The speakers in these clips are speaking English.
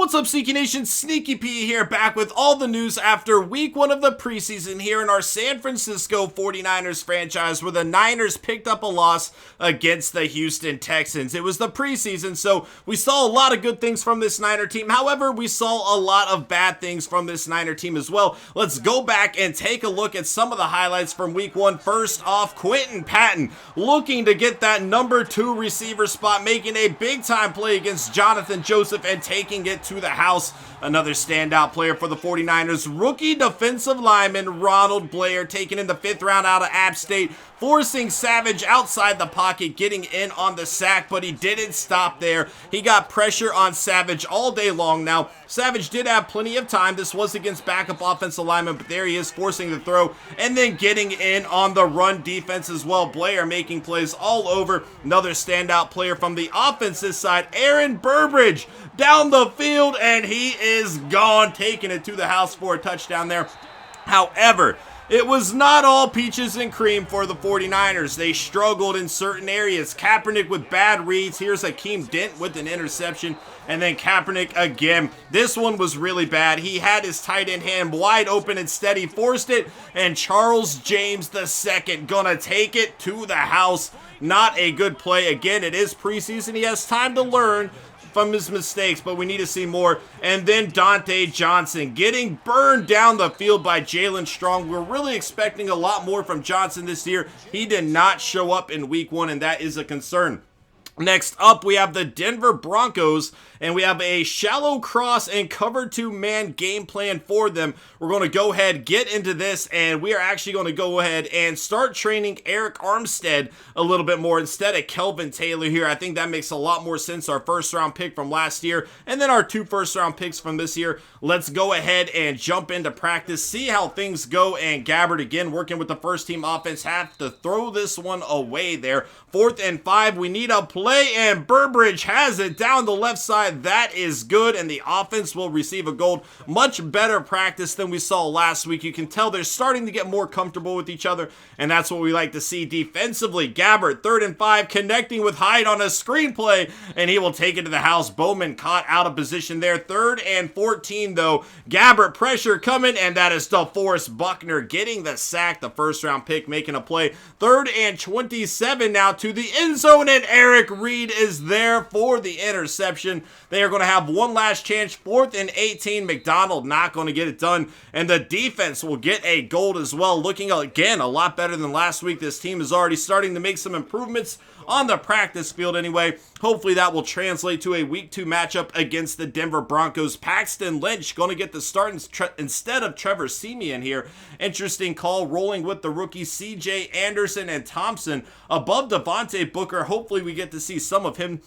What's up, SnEaKyNation? SnEaKy P here, back with all the news after week 1 of the preseason here in our San Francisco 49ers franchise, where the Niners picked up a loss against the Houston Texans. It was the preseason, so we saw a lot of good things from this Niner team. However, we saw a lot of bad things from this Niner team as well. Let's go back and take a look at some of the highlights from week 1. First off, Quentin Patton looking to get that number 2 receiver spot, making a big-time play against Jonathan Joseph and taking it to the house. Another standout player for the 49ers, rookie defensive lineman Ronald Blair, taken in the 5th round out of App State, forcing Savage outside the pocket, getting in on the sack, but he didn't stop there. He got pressure on Savage all day long. Now, Savage did have plenty of time. This was against backup offensive lineman, but there he is forcing the throw and then getting in on the run defense as well. Blair making plays all over. Another standout player from the offensive side, Aaron Burbridge, down the field, and he is gone, taking it to the house for a touchdown there. However, it was not all peaches and cream for the 49ers. They struggled in certain areas. Kaepernick with bad reads. Here's Hakeem Dent with an interception. And then Kaepernick again. This one was really bad. He had his tight end hand wide open. Instead, he forced it. And Charles James II gonna take it to the house. Not a good play. Again, it is preseason. He has time to learn from his mistakes, but we need to see more. And then Dante Johnson getting burned down the field by Jalen Strong. We're really expecting a lot more from Johnson this year. He did not show up in week 1, and that is a concern. Next up, we have the Denver Broncos, and we have a shallow cross and cover 2 man game plan for them. We're going to go ahead, get into this, and we are actually going to go ahead and start training Eric Armstead a little bit more instead of Kelvin Taylor here. I think that makes a lot more sense. Our first round pick from last year, and then our 2 first round picks from this year. Let's go ahead and jump into practice, see how things go. And Gabbard again working with the first team offense, have to throw this one away there. 4th and 5, we need a play, and Burbridge has it down the left side. That is good, and the offense will receive a gold. Much better practice than we saw last week. You can tell they're starting to get more comfortable with each other, and that's what we like to see defensively. Gabbard, 3rd and 5, connecting with Hyde on a screenplay, and he will take it to the house. Bowman caught out of position there. 3rd and 14, though. Gabbard pressure coming, and that is DeForest Buckner getting the sack, the first round pick making a play. 3rd and 27 now to the end zone, and Eric Reed is there for the interception. They are going to have one last chance. 4th and 18, McDonald not going to get it done, and the defense will get a gold as well. Looking again a lot better than last week. This team is already starting to make some improvements on the practice field anyway. Hopefully that will translate to a week 2 matchup against the Denver Broncos. Paxton Lynch going to get the start instead of Trevor Siemian here. Interesting call, rolling with the rookie CJ Anderson and Thompson above Devontae Booker. Hopefully we get to see some of him.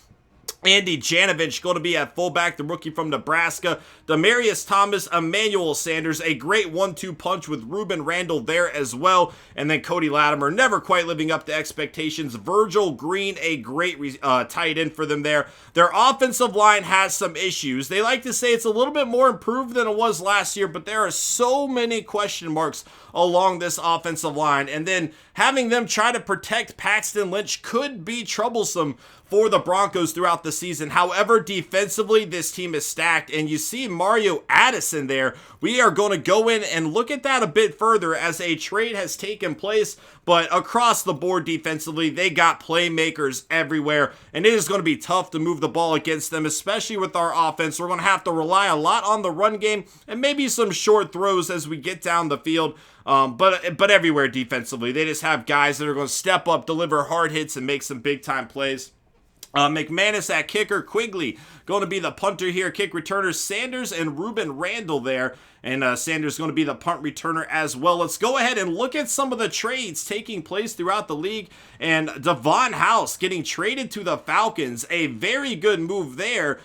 Andy Janovich going to be at fullback, the rookie from Nebraska. Demarius Thomas, Emmanuel Sanders, a great 1-2 punch with Ruben Randall there as well. And then Cody Latimer, never quite living up to expectations. Virgil Green, a great tight end for them there. Their offensive line has some issues. They like to say it's a little bit more improved than it was last year, but there are so many question marks along this offensive line. And then having them try to protect Paxton Lynch could be troublesome for the Broncos throughout the season. However, defensively, this team is stacked, and you see Mario Addison there. We are going to go in and look at that a bit further as a trade has taken place, but across the board defensively, they got playmakers everywhere, and it is going to be tough to move the ball against them, especially with our offense. We're going to have to rely a lot on the run game and maybe some short throws as we get down the field. But everywhere defensively, they just have guys that are going to step up, deliver hard hits, and make some big-time plays. McManus at kicker, Quigley going to be the punter here, kick returner, Sanders and Ruben Randall there, and Sanders going to be the punt returner as well. Let's go ahead and look at some of the trades taking place throughout the league, and Devon House getting traded to the Falcons, a very good move there.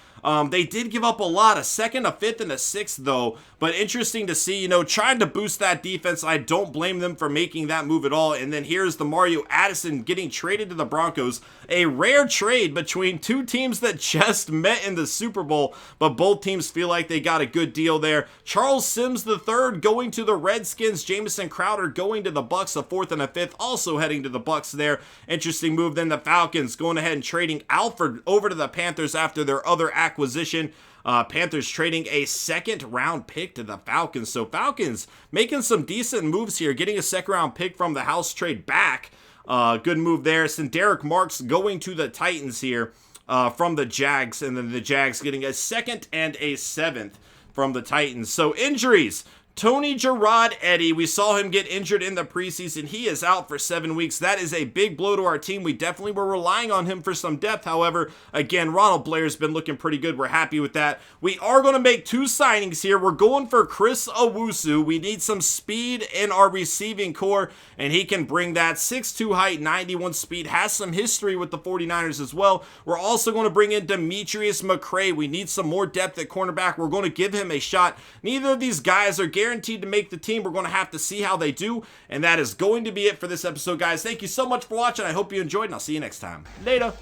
They did give up a lot, a 2nd, a 5th, and a 6th though, but interesting to see, trying to boost that defense. I don't blame them for making that move at all. And then here's the Mario Addison getting traded to the Broncos, a rare trade between 2 teams that just met in the Super Bowl, but both teams feel like they got a good deal there. Charles Sims III going to the Redskins, Jamison Crowder going to the Bucks, a 4th and a 5th, also heading to the Bucks there. Interesting move. Then the Falcons going ahead and trading Alford over to the Panthers after their other acquisition acquisition. Panthers trading a second-round pick to the Falcons. So Falcons making some decent moves here, getting a second-round pick from the house trade back. Good move there. Derek Marks going to the Titans here from the Jags, and then the Jags getting a second and a seventh from the Titans. So injuries. Tony Gerard Eddy, we saw him get injured in the preseason. He is out for 7 weeks. That is a big blow to our team. We definitely were relying on him for some depth. However, again, Ronald Blair's been looking pretty good. We're happy with that. We are going to make 2 signings here. We're going for Chris Owusu. We need some speed in our receiving core, and he can bring that. 6'2" height, 91 speed, has some history with the 49ers as well. We're also going to bring in Demetrius McCray. We need some more depth at cornerback. We're going to give him a shot. Neither of these guys are guaranteed to make the team. We're going to have to see how they do, and that is going to be it for this episode, guys. Thank you so much for watching. I hope you enjoyed, and I'll see you next time. Later.